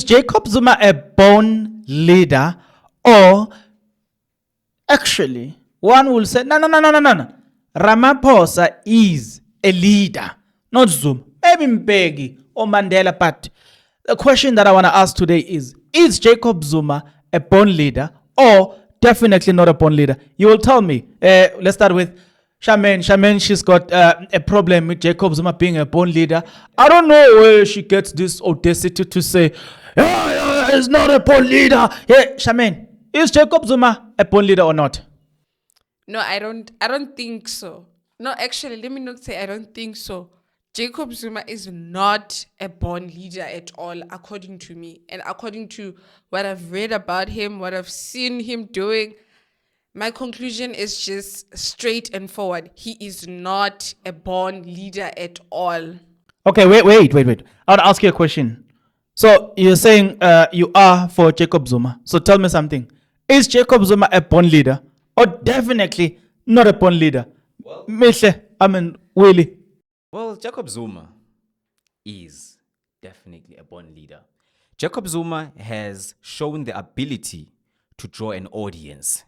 Jacob Zuma a born leader, or actually, one will say, no. Ramaphosa is a leader, not Zuma. Maybe Mbeki or Mandela, but the question that I want to ask today is Jacob Zuma a born leader or definitely not a born leader? You will tell me. Let's start with Charmaine. Charmaine, she's got a problem with Jacob Zuma being a born leader. I don't know where she gets this audacity to say, he's not a born leader. Yeah, Charmaine, is Jacob Zuma a born leader or not? No, I don't think so. No, actually, let me not say I don't think so. Jacob Zuma is not a born leader at all, according to me. And according to what I've read about him, what I've seen him doing, my conclusion is just straight and forward. He is not a born leader at all. Okay, wait. I want to ask you a question. So you're saying you are for Jacob Zuma. So tell me something. Is Jacob Zuma a born leader or definitely not a born leader? Well, Willie. Well, Jacob Zuma is definitely a born leader. Jacob Zuma has shown the ability to draw an audience.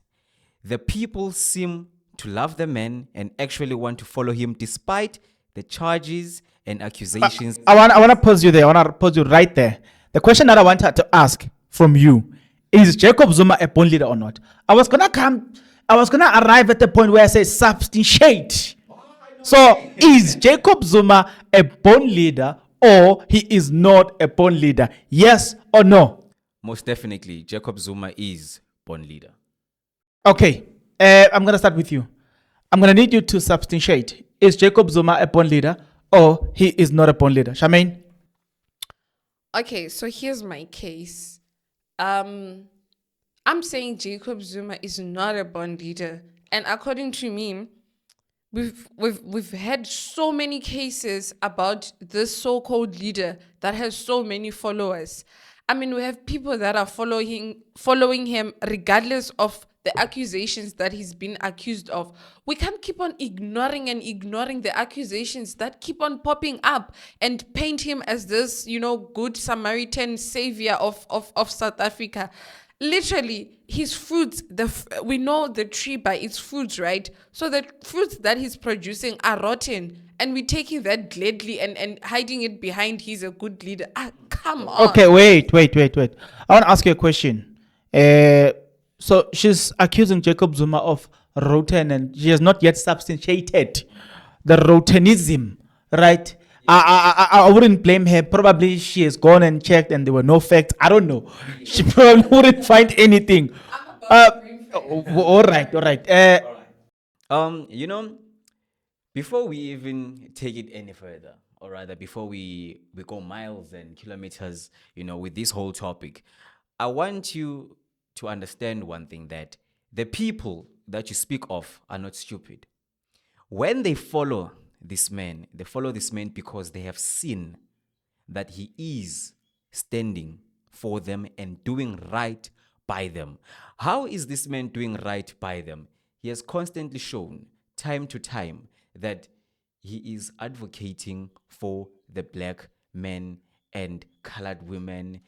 The people seem to love the man and actually want to follow him despite the charges and accusations. I want to pause you there. I want to pause you right there. The question that I wanted to ask from you is Jacob Zuma a born leader or not? I was gonna arrive at the point where I say substantiate. So is Jacob Zuma a born leader or he is not a born leader? Yes or no? Most definitely, Jacob Zuma is born leader. Okay, I'm going to start with you. I'm going to need you to substantiate. Is Jacob Zuma a born leader or he is not a born leader? Charmaine? Okay, so here's my case. I'm saying Jacob Zuma is not a born leader. And according to me, we've had so many cases about this so-called leader that has so many followers. I mean, we have people that are following him regardless of the accusations that he's been accused of. We can't keep on ignoring the accusations that keep on popping up and paint him as this, good Samaritan savior of South Africa. Literally, his fruits, we know the tree by its fruits, right? So the fruits that he's producing are rotten, and we're taking that gladly and hiding it behind he's a good leader. Come on. Okay, wait. I want to ask you a question. So she's accusing Jacob Zuma of rotten, and she has not yet substantiated the rotenism, right? I wouldn't blame her. Probably she has gone and checked and there were no facts. I don't know. She probably wouldn't find anything. All right. Before we even take it any further, or rather before we go miles and kilometers, with this whole topic, I want you to understand one thing, that the people that you speak of are not stupid. When they follow this man because they have seen that he is standing for them and doing right by them. How is this man doing right by them? He has constantly shown time to time that he is advocating for the black men and colored women,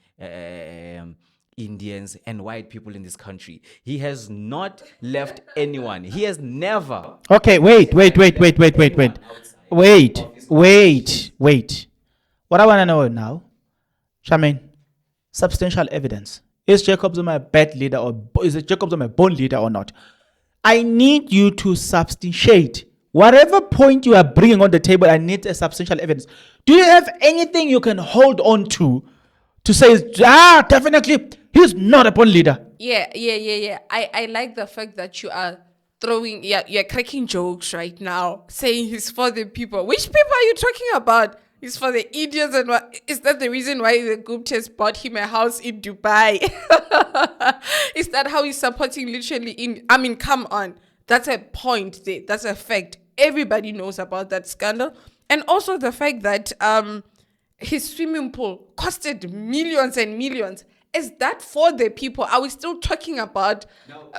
Indians and white people in this country. He has not left anyone. He has never. Okay, wait. What I want to know now, Charmaine, substantial evidence. Is Jacob Zuma a bad leader or is Jacob Zuma a born leader or not? I need you to substantiate. Whatever point you are bringing on the table, I need a substantial evidence. Do you have anything you can hold on to say, definitely, he's not a born leader? Yeah. I like the fact that you are you're cracking jokes right now, saying he's for the people. Which people are you talking about? He's for the Indians, and what is that the reason why the Guptas bought him a house in Dubai? Is that how he's supporting literally come on. That's a point. That's a fact. Everybody knows about that scandal. And also the fact that his swimming pool costed millions and millions. Is that for the people? Are we still talking about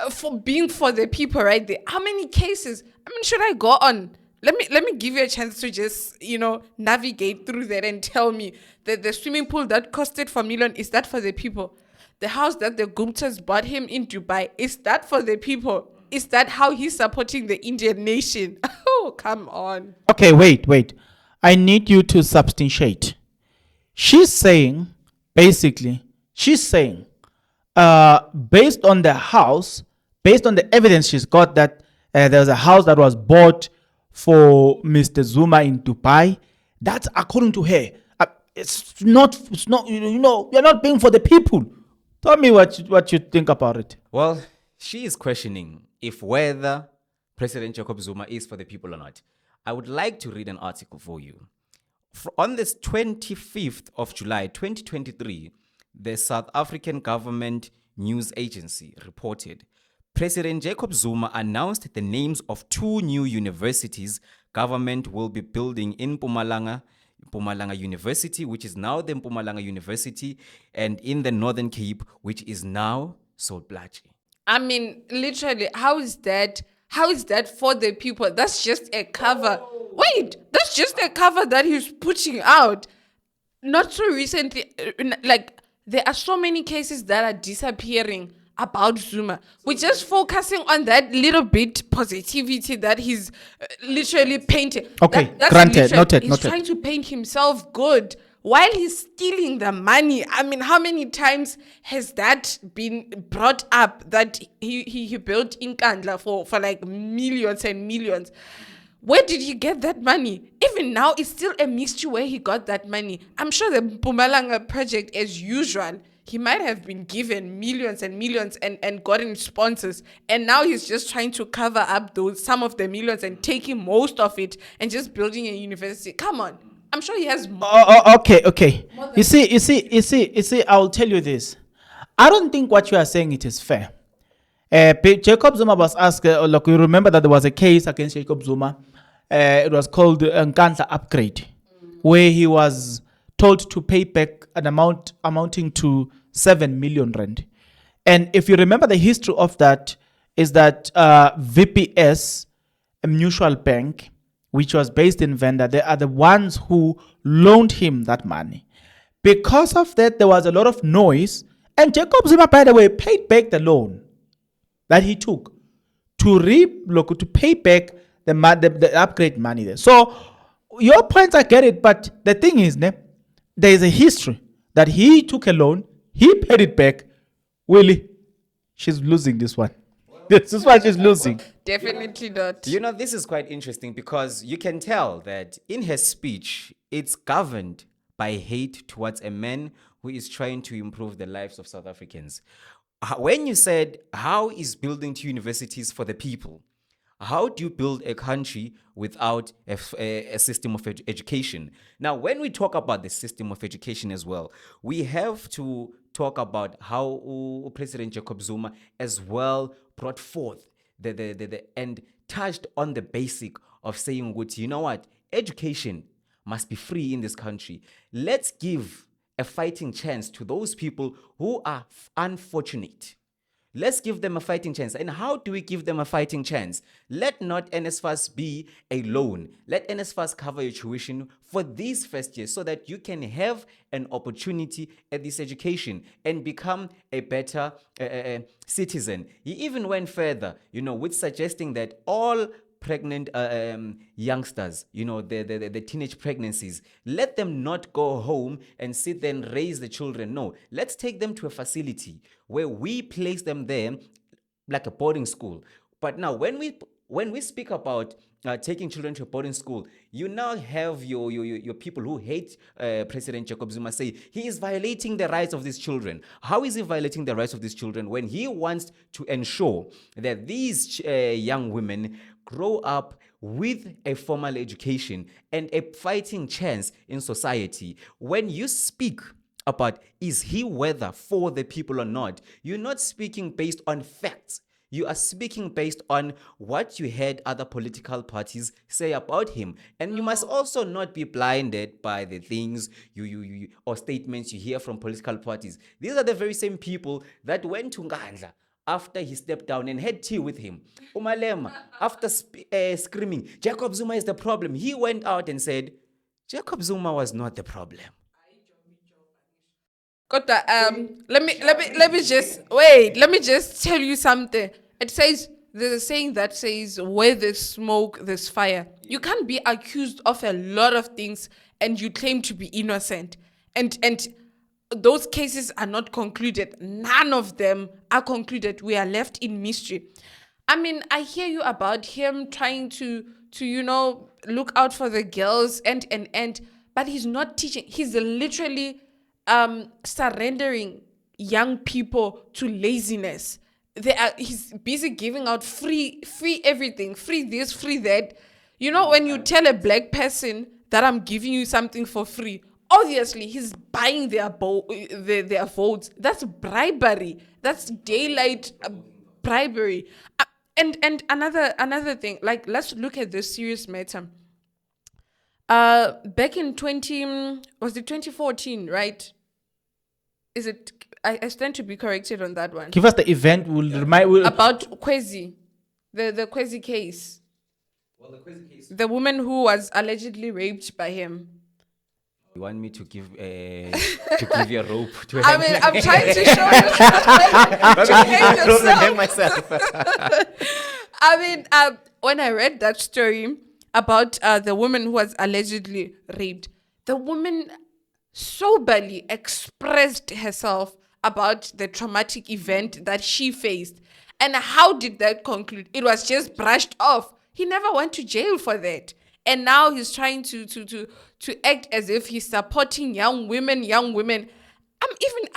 for being for the people right there? How many cases? Should I go on let me give you a chance to just navigate through that and tell me that the swimming pool that costed 4 million, is that for the people? The house that the Guptas bought him in Dubai, is that for the people? Is that how he's supporting the Indian nation? Oh, come on. Okay, wait. I need you to substantiate. She's saying, basically, based on the house, based on the evidence she's got that there's a house that was bought for Mr. Zuma in Dubai. That's according to her. It's not, you're not paying for the people. Tell me what you think about it. Well, she is questioning if whether President Jacob Zuma is for the people or not. I would like to read an article for you. On this 25th of July, 2023, the South African government news agency reported President Jacob Zuma announced the names of 2 new universities government will be building in Mpumalanga University, which is now the Mpumalanga University, and in the Northern Cape, which is now Solplaatje. I mean, literally, how is that for the people? That's just a cover. Wait, that's just a cover that he's putting out. Not so recently, like, there are so many cases that are disappearing about Zuma. We're just focusing on that little bit positivity that he's literally painting. Okay, That's granted, noted. He's trying to paint himself good while he's stealing the money. I mean, how many times has that been brought up that he built in Kandla for like millions and millions? Where did he get that money? Even now, it's still a mystery where he got that money. I'm sure the Mpumalanga project, as usual, he might have been given millions and millions and gotten sponsors. And now he's just trying to cover up some of the millions and taking most of it and just building a university. Come on. I'm sure he has more. Okay. You see, I will tell you this. I don't think what you are saying it is fair. Jacob Zuma was asked, look, you remember that there was a case against Jacob Zuma. It was called Nkandla Upgrade, where he was told to pay back an amount amounting to 7 million rand. And if you remember, the history of that is that VPS, a mutual bank, which was based in Venda, they are the ones who loaned him that money. Because of that, there was a lot of noise. And Jacob Zuma, by the way, paid back the loan that he took to pay back the upgrade money there. So your points, I get it, but the thing is, there is a history that he took a loan, he paid it back. Willie, she's losing this one. This is why she's losing. Definitely not. This is quite interesting because you can tell that in her speech, it's governed by hate towards a man who is trying to improve the lives of South Africans. When you said, how is building 2 universities for the people? How do you build a country without a system of education? Now, when we talk about the system of education as well, we have to talk about how President Jacob Zuma as well brought forth and touched on the basic of saying, you know what, education must be free in this country. Let's give a fighting chance to those people who are unfortunate. Let's give them a fighting chance. And how do we give them a fighting chance? Let not NSFAS be a loan. Let NSFAS cover your tuition for these first years so that you can have an opportunity at this education and become a better citizen. He even went further, with suggesting that all pregnant youngsters, the teenage pregnancies, let them not go home and sit there and raise the children. No, let's take them to a facility where we place them there like a boarding school. But now when we speak about taking children to a boarding school, you now have your people who hate President Jacob Zuma say he is violating the rights of these children. How is he violating the rights of these children when he wants to ensure that these young women grow up with a formal education and a fighting chance in society? When you speak about is he whether for the people or not, you're not speaking based on facts. You are speaking based on what you heard other political parties say about him. And you must also not be blinded by the things you or statements you hear from political parties. These are the very same people that went to Nkandla after he stepped down and had tea with him, Umalema, after screaming, Jacob Zuma is the problem, he went out and said, Jacob Zuma was not the problem. Kota, let me just tell you something. It says, there's a saying that says, where there's smoke, there's fire. You can't be accused of a lot of things and you claim to be innocent. And those cases are not concluded. None of them are concluded. We are left in mystery. I mean, I hear you about him trying to look out for the girls and but he's not teaching. He's literally surrendering young people to laziness. He's busy giving out free everything, free this, free that. When you tell a black person that I'm giving you something for free, obviously he's buying their votes. That's bribery. That's daylight bribery. And another thing, like, let's look at this serious matter. Back in 2014, right? Is it? I stand to be corrected on that one. Give us the event. About Kwezi, the Kwezi case. Well, the Kwezi case. The woman who was allegedly raped by him. You want me to give you a rope to I mean, I'm trying to show you. To hang yourself. myself. I mean, when I read that story about the woman who was allegedly raped, the woman soberly expressed herself about the traumatic event that she faced. And how did that conclude? It was just brushed off. He never went to jail for that. And now he's trying to act as if he's supporting young women. I'm even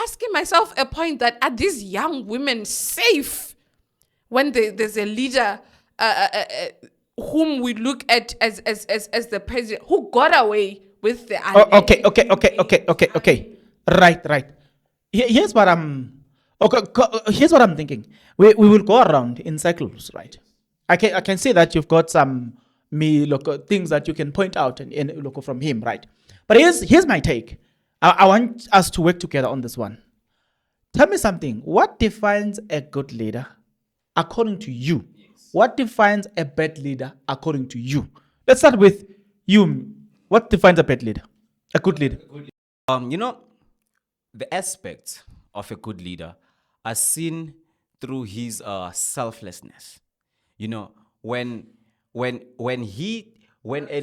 asking myself a point that, are these young women safe when there's a leader whom we look at as the president who got away with the Okay. Right. Here's what I'm thinking. We will go around in cycles, right? I can see that you've got some things that you can point out and from him, right? But here's my take. I want us to work together on this one. Tell me something. What defines a good leader according to you? Yes. What defines a bad leader according to you? Let's start with you. What defines a bad leader? A good leader? The aspects of a good leader are seen through his selflessness. When a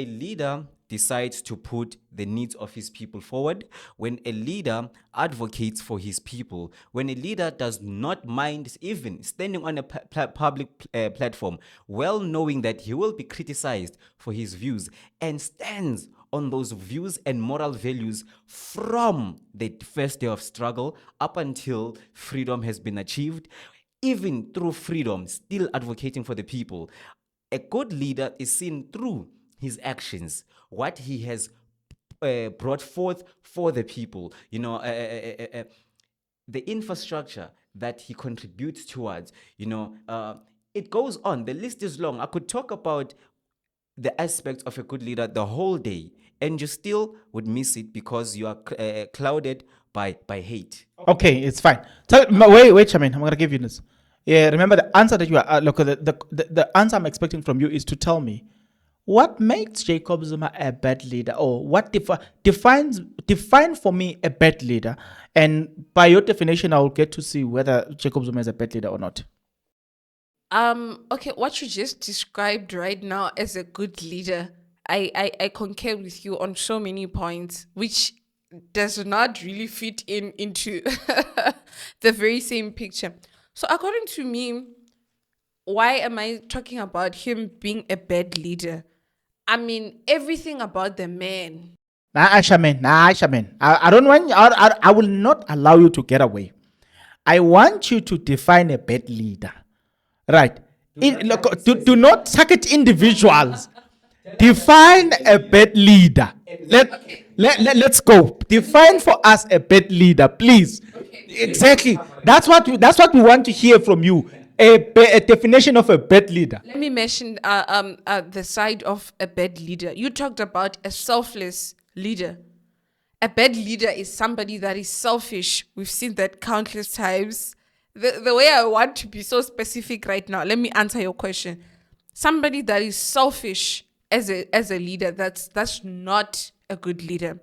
leader decides to put the needs of his people forward, when a leader advocates for his people, when a leader does not mind even standing on a public platform, well knowing that he will be criticized for his views, and stands on those views and moral values from the first day of struggle up until freedom has been achieved, even through freedom, still advocating for the people. A good leader is seen through his actions, what he has brought forth for the people, the infrastructure that he contributes towards, it goes on. The list is long. I could talk about the aspects of a good leader the whole day, and you still would miss it because you are clouded by hate. Okay, it's fine. Wait, Chairman, I'm going to give you this. Yeah, remember the answer that you are, the answer I'm expecting from you is to tell me what makes Jacob Zuma a bad leader, or what define for me a bad leader, and by your definition, I will get to see whether Jacob Zuma is a bad leader or not. Okay, what you just described right now as a good leader, I concur with you on so many points, which does not really fit into the very same picture. So according to me, why am I talking about him being a bad leader? I mean, everything about the man. Shaman. I don't want. I will not allow you to get away. I want you to define a bad leader, right? Do not target individuals. Define a bad leader. Let's go. Define for us a bad leader, please. Okay. Exactly. That's what we want to hear from you. A definition of a bad leader. Let me mention the side of a bad leader. You talked about a selfless leader. A bad leader is somebody that is selfish. We've seen that countless times. the way I want to be so specific right now, let me answer your question. Somebody that is selfish as a leader, that's not a good leader.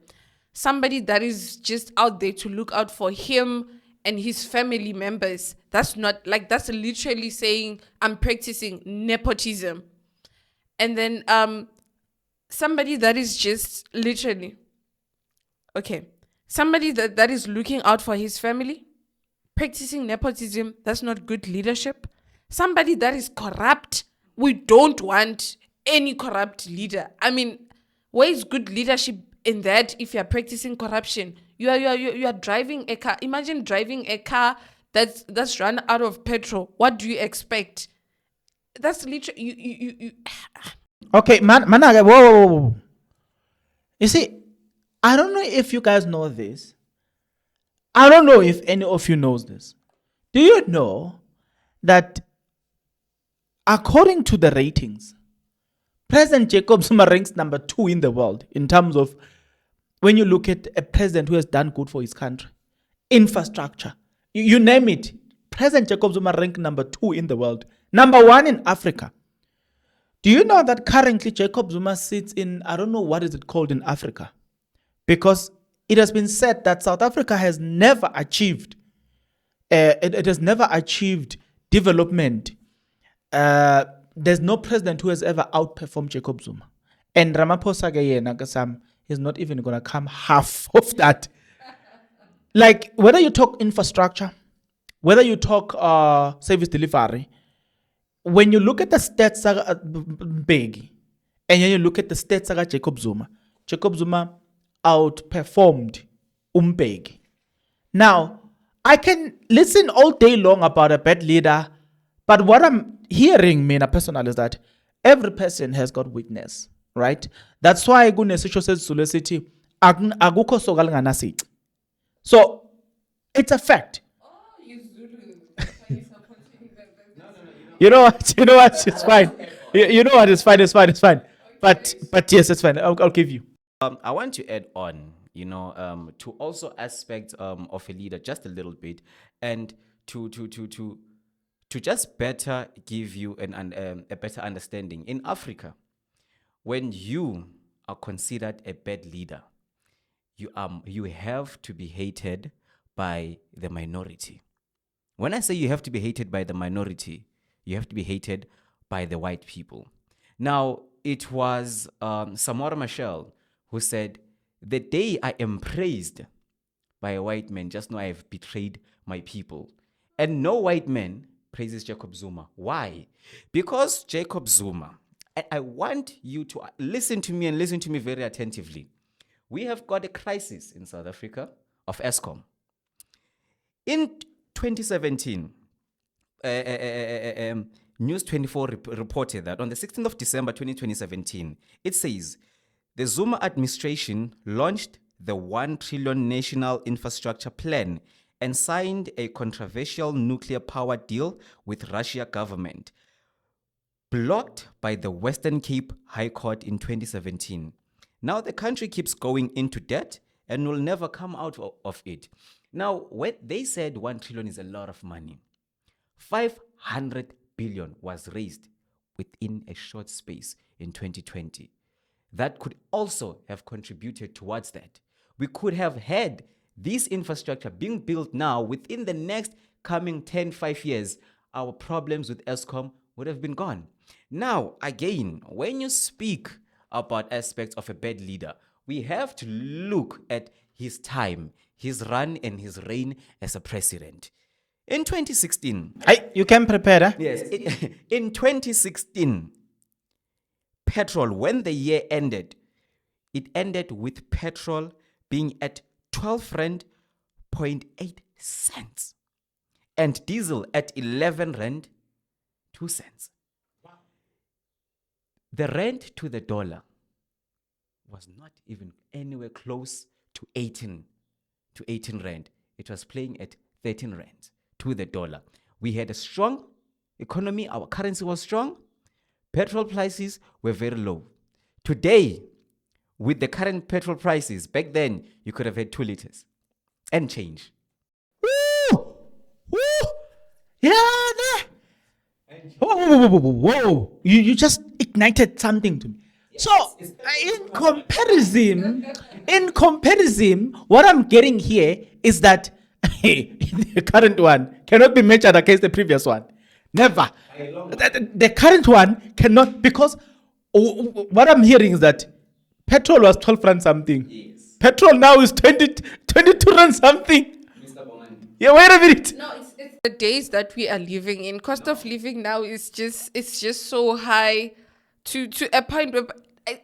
Somebody that is just out there to look out for him and his family members, that's literally saying I'm practicing nepotism. And then somebody that is just literally somebody that is looking out for his family, practicing nepotism, that's not good leadership. Somebody that is corrupt, we don't want any corrupt leader. I mean, where is good leadership in that if you're practicing corruption? You are driving a car. Imagine driving a car that's run out of petrol. What do you expect? That's literally you. Okay, manake, whoa. You see, I don't know if you guys know this. I don't know if any of you knows this. Do you know that according to the ratings, President Jacob Zuma ranks number 2 in the world in terms of when you look at a president who has done good for his country, infrastructure, you name it. President Jacob Zuma ranked number 2 in the world, number 1 in Africa. Do you know that currently Jacob Zuma sits in, I don't know what is it called in Africa, because it has been said that South Africa has never achieved, it has never achieved development. There's no president who has ever outperformed Jacob Zuma. And Ramaphosa is not even going to come half of that. Like, whether you talk infrastructure, whether you talk service delivery, when you look at the stats big, and then you look at the stats of Jacob Zuma outperformed Umbegi. Now, I can listen all day long about a bad leader, but what I'm hearing, Mina personal, is that every person has got weakness, right? That's why Gunesisho says Sulecity, Aguko Sogal Ganasi. So it's a fact. You know what? It's fine. You know what? It's fine. But yes, it's fine. I'll give you. I want to add on, to also aspects of a leader just a little bit, and to just better give you a better understanding. In Africa, when you are considered a bad leader, you have to be hated by the minority. When I say you have to be hated by the minority, you have to be hated by the white people. Now, it was Samora Machel who said, "The day I am praised by a white man, just know I have betrayed my people." And no white man praises Jacob Zuma. Why? Because Jacob Zuma, I want you to listen to me and listen to me very attentively. We have got a crisis in South Africa of Eskom. In 2017, News 24 reported that on the 16th of December 2017, it says, the Zuma administration launched the 1 trillion national infrastructure plan and signed a controversial nuclear power deal with Russia government, blocked by the Western Cape High Court in 2017. Now the country keeps going into debt and will never come out of it. Now, when they said 1 trillion is a lot of money, 500 billion was raised within a short space in 2020. That could also have contributed towards that. We could have had this infrastructure being built now within the next coming 5 years. Our problems with Eskom would have been gone. Now, again, when you speak about aspects of a bad leader, we have to look at his time, his run and his reign as a president. In 2016... You can prepare, eh? Yes. In 2016, petrol, when the year ended, it ended with petrol being at 12.8 cents and diesel at 11.2 cents. Wow. The rand to the dollar was not even anywhere close to 18 rand. It was playing at 13 rand to the dollar. We had a strong economy. Our currency was strong. Petrol prices were very low. Today, with the current petrol prices, back then, you could have had 2 liters and change. Woo! Woo! Yeah, nah. Whoa. You just ignited something to me. So in comparison, what I'm getting here is that the current one cannot be measured against the previous one. Never. The current one cannot, because what I'm hearing is that petrol was 12 rand something. Yes. Petrol now is 22 rand something. Yeah, wait a minute. No, it's the days that we are living in. Cost of living now is just so high to a point where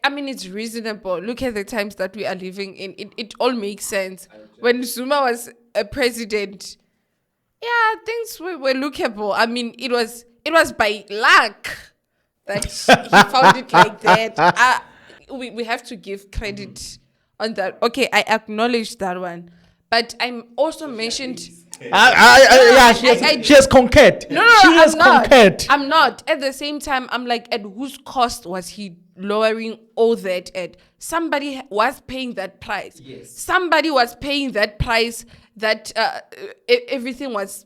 I mean it's reasonable. Look at the times that we are living in. It all makes sense. When Zuma was a president, yeah, things were lookable. I mean, it was by luck that he found it like that. We have to give credit on that. Okay, I acknowledge that one. But I'm also mentioned. She has concurred. No, She has I'm not. concurred. I'm not. At the same time, I'm like, at whose cost was he lowering all that at? Somebody was paying that price. Yes. Somebody was paying that price that everything was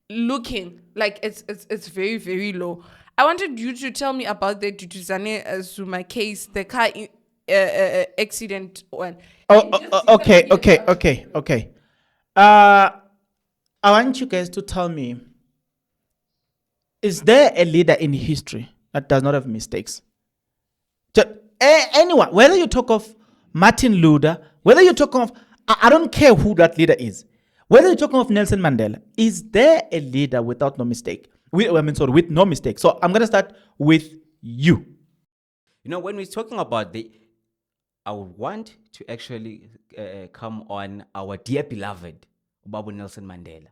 looking like it's very, very low. I wanted you to tell me about the Duduzane Zuma case, the car accident one. Okay. I want you guys to tell me, is there a leader in history that does not have mistakes? Anyone, whether you talk of Martin Luther, whether you talk of, I don't care who that leader is, whether you're talking of Nelson Mandela, is there a leader without no mistake? With no mistake. So I'm going to start with you. You know, when we're talking about I would want to actually come on our dear beloved Babu Nelson Mandela.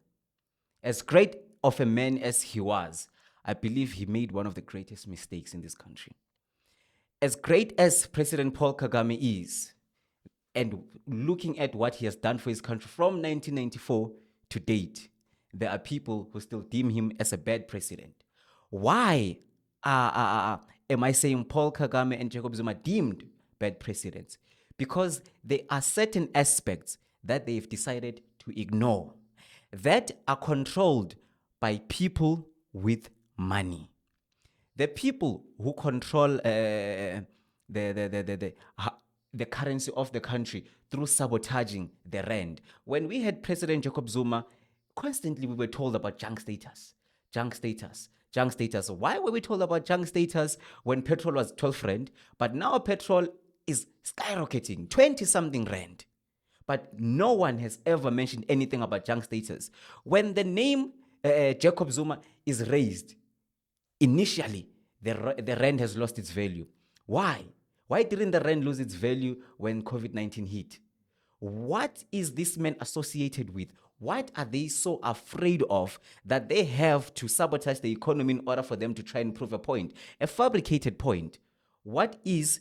As great of a man as he was, I believe he made one of the greatest mistakes in this country. As great as President Paul Kagame is, and looking at what he has done for his country from 1994 to date, there are people who still deem him as a bad president. Why am I saying Paul Kagame and Jacob Zuma deemed bad presidents? Because there are certain aspects that they've decided to ignore that are controlled by people with money. The people who control the currency of the country through sabotaging the rand. When we had President Jacob Zuma, constantly we were told about junk status. Why were we told about junk status when petrol was 12 rand, but now petrol is skyrocketing, 20-something rand? But no one has ever mentioned anything about junk status. When the name Jacob Zuma is raised, initially, the rand has lost its value. Why? Why didn't the rand lose its value when COVID-19 hit? What is this man associated with? What are they so afraid of that they have to sabotage the economy in order for them to try and prove a point? A fabricated point. What is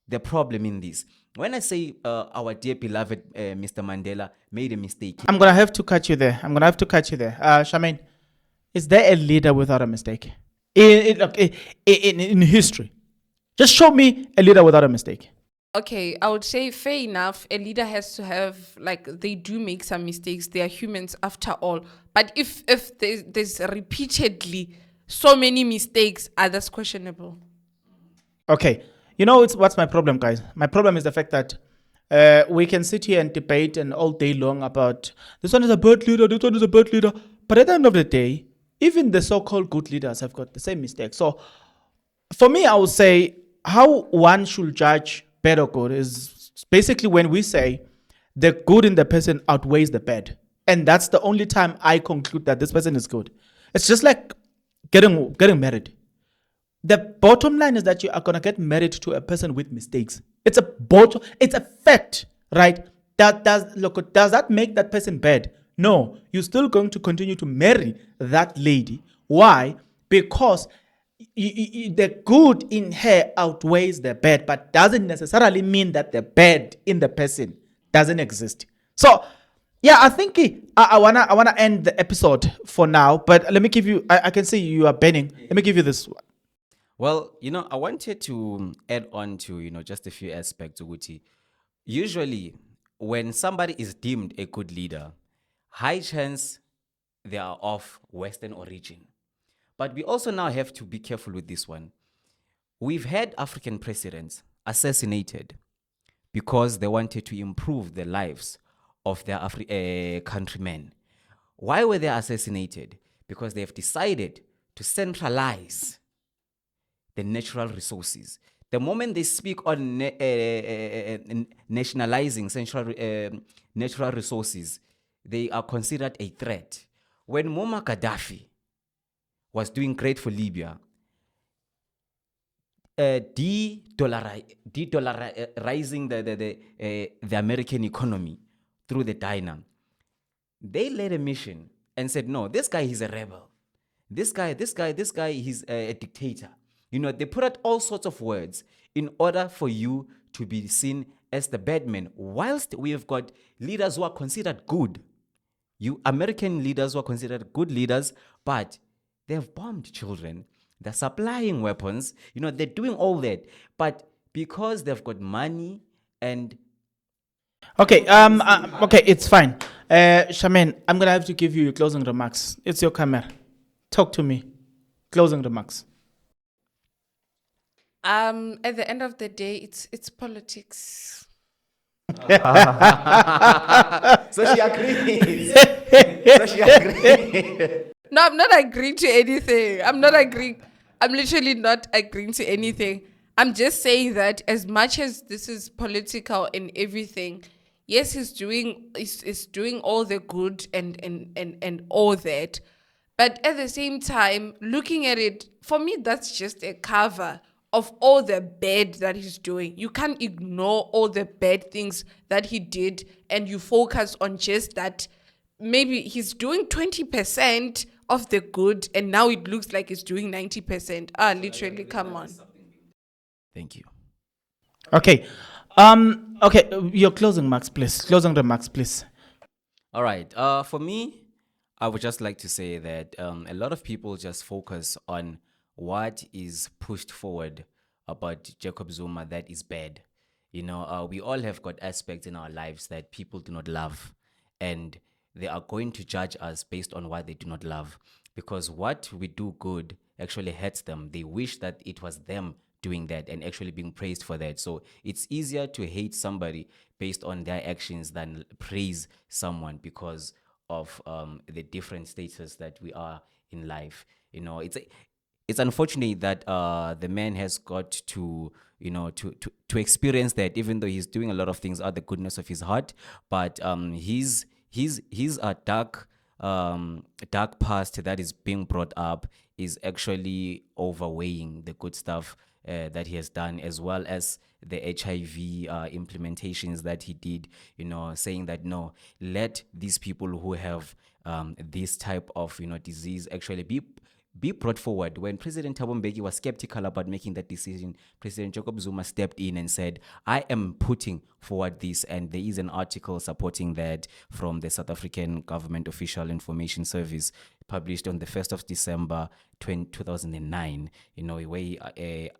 the problem in this? When I say our dear beloved Mr. Mandela made a mistake. I'm going to have to cut you there. Charmaine, is there a leader without a mistake? In history. Just show me a leader without a mistake. Okay, I would say fair enough. A leader has to have, like, they do make some mistakes. They are humans after all. But if there's repeatedly so many mistakes, that's questionable. Okay. You know what's my problem, guys? My problem is the fact that we can sit here and debate and all day long about this one is a bad leader, this one is a bad leader. But at the end of the day, even the so-called good leaders have got the same mistake. So for me, I would say how one should judge bad or good is basically when we say the good in the person outweighs the bad. And that's the only time I conclude that this person is good. It's just like getting married. The bottom line is that you are going to get married to a person with mistakes. It's a fact, right? Does that make that person bad? No, you're still going to continue to marry that lady. Why? Because the good in her outweighs the bad, but doesn't necessarily mean that the bad in the person doesn't exist. So, yeah, I think I wanna end the episode for now. But let me give you. I can see you are bending. Let me give you this one. Well, I wanted to add on to, just a few aspects of Uti. Usually, when somebody is deemed a good leader, high chance they are of Western origin. But we also now have to be careful with this one. We've had African presidents assassinated because they wanted to improve the lives of their countrymen. Why were they assassinated? Because they have decided to centralize the natural resources. The moment they speak on nationalizing natural resources, they are considered a threat. When Muammar Gaddafi was doing great for Libya, de-dollarizing the American economy through the dinar, they led a mission and said, no, this guy, he's a rebel. This guy, he's a dictator. They put out all sorts of words in order for you to be seen as the bad man, whilst we have got leaders who are considered good. American leaders who are considered good leaders, but they have bombed children. They're supplying weapons. They're doing all that. But because they've got money and... Okay, okay, it's fine. Charmaine, I'm going to have to give you your closing remarks. It's your camera. Talk to me. Closing remarks. At the end of the day, it's politics. So she agrees. No, I'm not agreeing to anything. I'm literally not agreeing to anything. I'm just saying that as much as this is political and everything, yes, he's doing all the good and all that. But at the same time, looking at it, for me, that's just a cover of all the bad that he's doing. You can't ignore all the bad things that he did and you focus on just that. Maybe he's doing 20% of the good and now it looks like he's doing 90%. Literally, come on. Thank you. Okay. Okay, your closing remarks, please. Closing remarks, please. All right. For me, I would just like to say that a lot of people just focus on what is pushed forward about Jacob Zuma that is bad. We all have got aspects in our lives that people do not love, and they are going to judge us based on what they do not love, because what we do good actually hurts them. They wish that it was them doing that and actually being praised for that. So it's easier to hate somebody based on their actions than praise someone because of the different status that we are in life. It's unfortunate that the man has got to experience that, even though he's doing a lot of things out of the goodness of his heart, but his dark past that is being brought up is actually overweighing the good stuff that he has done, as well as the HIV implementations that he did, saying that, no, let these people who have this type of, disease actually be brought forward. When President Thabo Mbeki was skeptical about making that decision, President Jacob Zuma stepped in and said, I am putting forward this. And there is an article supporting that from the South African Government Official Information Service, published on the 1st of December 2009, where he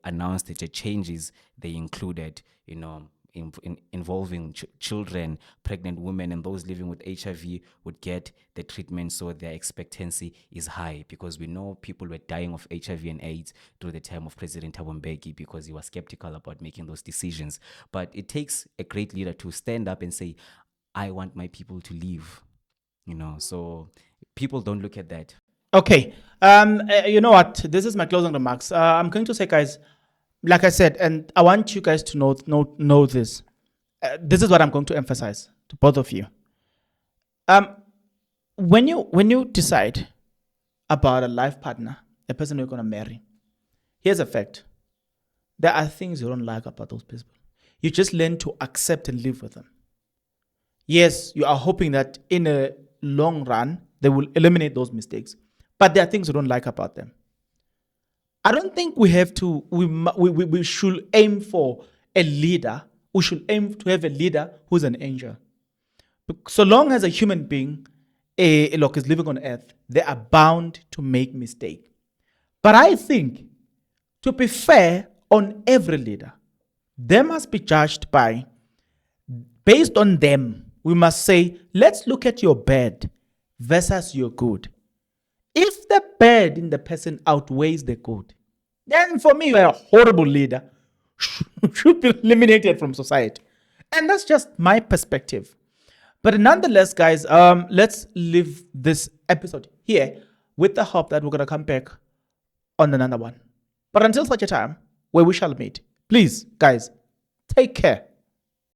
announced the changes they included, involving children, pregnant women, and those living with HIV would get the treatment so their expectancy is high, because we know people were dying of HIV and AIDS through the time of President Thabo Mbeki because he was skeptical about making those decisions. But it takes a great leader to stand up and say, I want my people to live, so people don't look at that. Okay. You know what? This is my closing remarks. I'm going to say, guys, like I said, and I want you guys to know this. This is what I'm going to emphasize to both of you. When you decide about a life partner, a person you're going to marry, here's a fact. There are things you don't like about those people. You just learn to accept and live with them. Yes, you are hoping that in a long run, they will eliminate those mistakes. But there are things you don't like about them. I don't think we should aim for a leader. We should aim to have a leader who's an angel. So long as a human being is living on earth, they are bound to make mistakes. But I think, to be fair on every leader, they must be judged based on them. We must say, let's look at your bad versus your good. If the bad in the person outweighs the good, then for me, you're a horrible leader. Should be eliminated from society. And that's just my perspective. But nonetheless, guys, let's leave this episode here with the hope that we're going to come back on another one. But until such a time where we shall meet, please, guys, take care.